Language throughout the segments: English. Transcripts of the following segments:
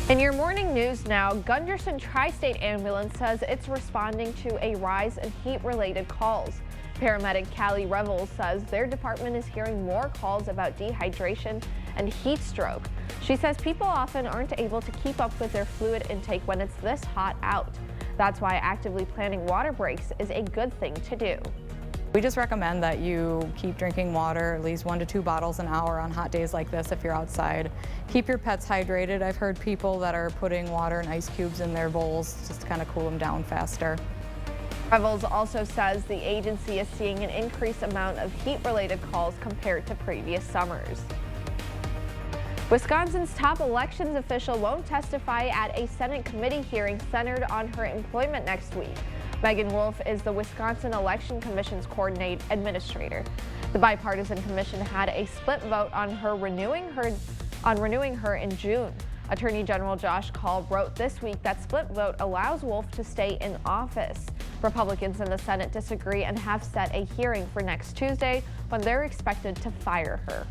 In your morning news now, Gunderson Tri-State Ambulance says it's responding to a rise in heat-related calls. Paramedic Callie Revels says their department is hearing more calls about dehydration and heat stroke. She says people often aren't able to keep up with their fluid intake when it's this hot out. That's why actively planning water breaks is a good thing to do. We just recommend that you keep drinking water, at least 1 to 2 bottles an hour on hot days like this if you're outside. Keep your pets hydrated. I've heard people that are putting water and ice cubes in their bowls just to kind of cool them down faster. Revels also says the agency is seeing an increased amount of heat-related calls compared to previous summers. Wisconsin's top elections official won't testify at a Senate committee hearing centered on her employment next week. Megan Wolf is the Wisconsin Election Commission's administrator. The bipartisan commission had a split vote on renewing her in June. Attorney General Josh Kaul wrote this week that split vote allows Wolf to stay in office. Republicans in the Senate disagree and have set a hearing for next Tuesday when they're expected to fire her.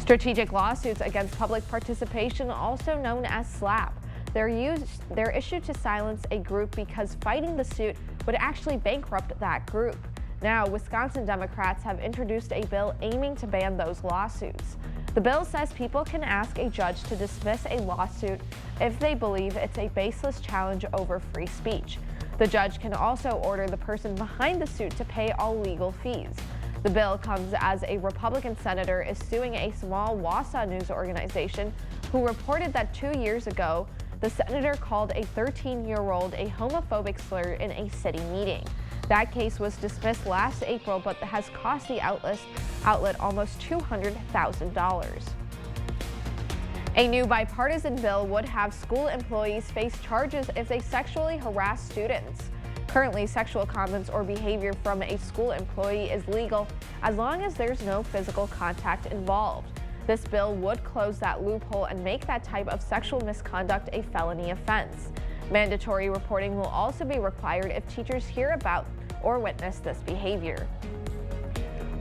Strategic lawsuits against public participation, also known as SLAPP. They're issued to silence a group because fighting the suit would actually bankrupt that group. Now, Wisconsin Democrats have introduced a bill aiming to ban those lawsuits. The bill says people can ask a judge to dismiss a lawsuit if they believe it's a baseless challenge over free speech. The judge can also order the person behind the suit to pay all legal fees. The bill comes as a Republican senator is suing a small Wausau news organization who reported that 2 years ago, the senator called a 13-year-old a homophobic slur in a city meeting. That case was dismissed last April, but has cost the outlet almost $200,000. A new bipartisan bill would have school employees face charges if they sexually harass students. Currently, sexual comments or behavior from a school employee is legal as long as there's no physical contact involved. This bill would close that loophole and make that type of sexual misconduct a felony offense. Mandatory reporting will also be required if teachers hear about or witness this behavior.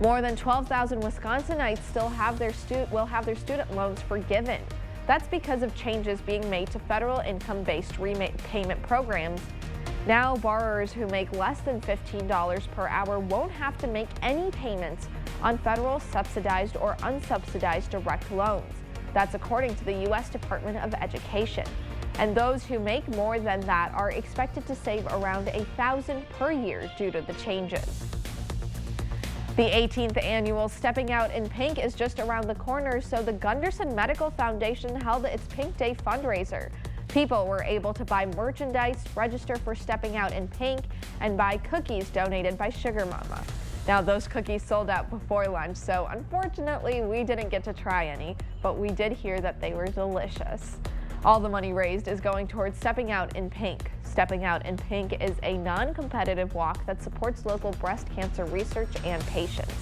More than 12,000 Wisconsinites will have their student loans forgiven. That's because of changes being made to federal income-based repayment programs. Now, borrowers who make less than $15 per hour won't have to make any payments on federal subsidized or unsubsidized direct loans. That's according to the U.S. Department of Education. And those who make more than that are expected to save around $1,000 per year due to the changes. The 18th annual Stepping Out in Pink is just around the corner, so the Gunderson Medical Foundation held its Pink Day fundraiser. People were able to buy merchandise, register for Stepping Out in Pink, and buy cookies donated by Sugar Mama. Now, those cookies sold out before lunch, so unfortunately we didn't get to try any, but we did hear that they were delicious. All the money raised is going towards Stepping Out in Pink. Stepping Out in Pink is a non-competitive walk that supports local breast cancer research and patients.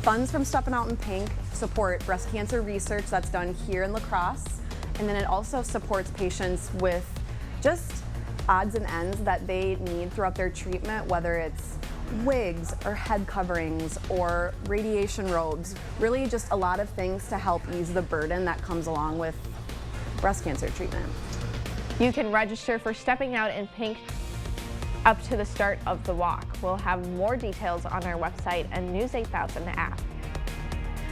Funds from Stepping Out in Pink support breast cancer research that's done here in La Crosse, and then it also supports patients with just odds and ends that they need throughout their treatment, whether it's wigs or head coverings or radiation robes, really just a lot of things to help ease the burden that comes along with breast cancer treatment. You can register for Stepping Out in Pink up to the start of the walk. We'll have more details on our website and News 8000 app.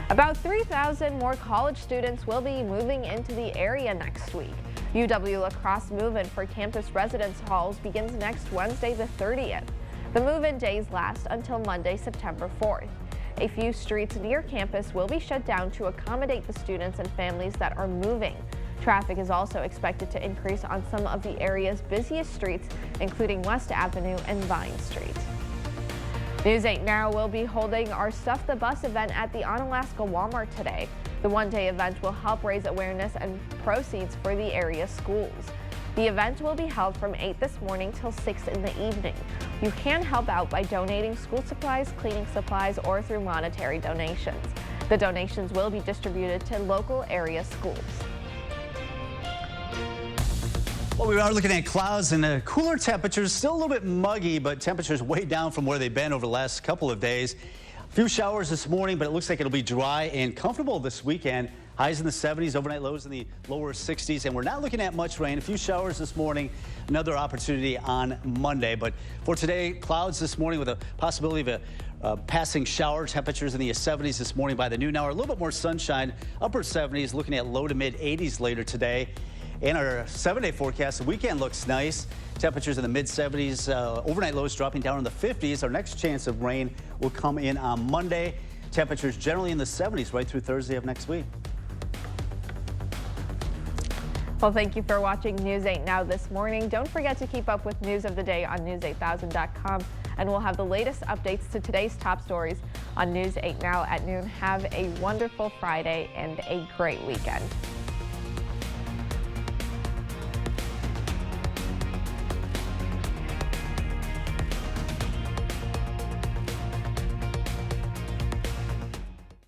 About 3,000 more college students will be moving into the area next week. UW Crosse Move In for campus residence halls begins next Wednesday the 30th. The move-in days last until Monday, September 4th. A few streets near campus will be shut down to accommodate the students and families that are moving. Traffic is also expected to increase on some of the area's busiest streets, including West Avenue and Vine Street. News 8 Now will be holding our Stuff the Bus event at the Onalaska Walmart today. The one-day event will help raise awareness and proceeds for the area schools. The event will be held from 8 this morning till 6 in the evening. You can help out by donating school supplies, cleaning supplies, or through monetary donations. The donations will be distributed to local area schools. Well, we are looking at clouds and cooler temperatures, still a little bit muggy, but temperatures way down from where they've been over the last couple of days. A few showers this morning, but it looks like it'll be dry and comfortable this weekend. Highs in the 70s, overnight lows in the lower 60s, and we're not looking at much rain. A few showers this morning, another opportunity on Monday. But for today, clouds this morning with a possibility of a passing shower. Temperatures in the 70s this morning by the noon hour. A little bit more sunshine, upper 70s, looking at low to mid 80s later today. And our 7-day forecast, the weekend looks nice. Temperatures in the mid 70s, overnight lows dropping down in the 50s. Our next chance of rain will come in on Monday. Temperatures generally in the 70s right through Thursday of next week. Well, thank you for watching News 8 Now this morning. Don't forget to keep up with news of the day on news8000.com, and we'll have the latest updates to today's top stories on News 8 Now at noon. Have a wonderful Friday and a great weekend.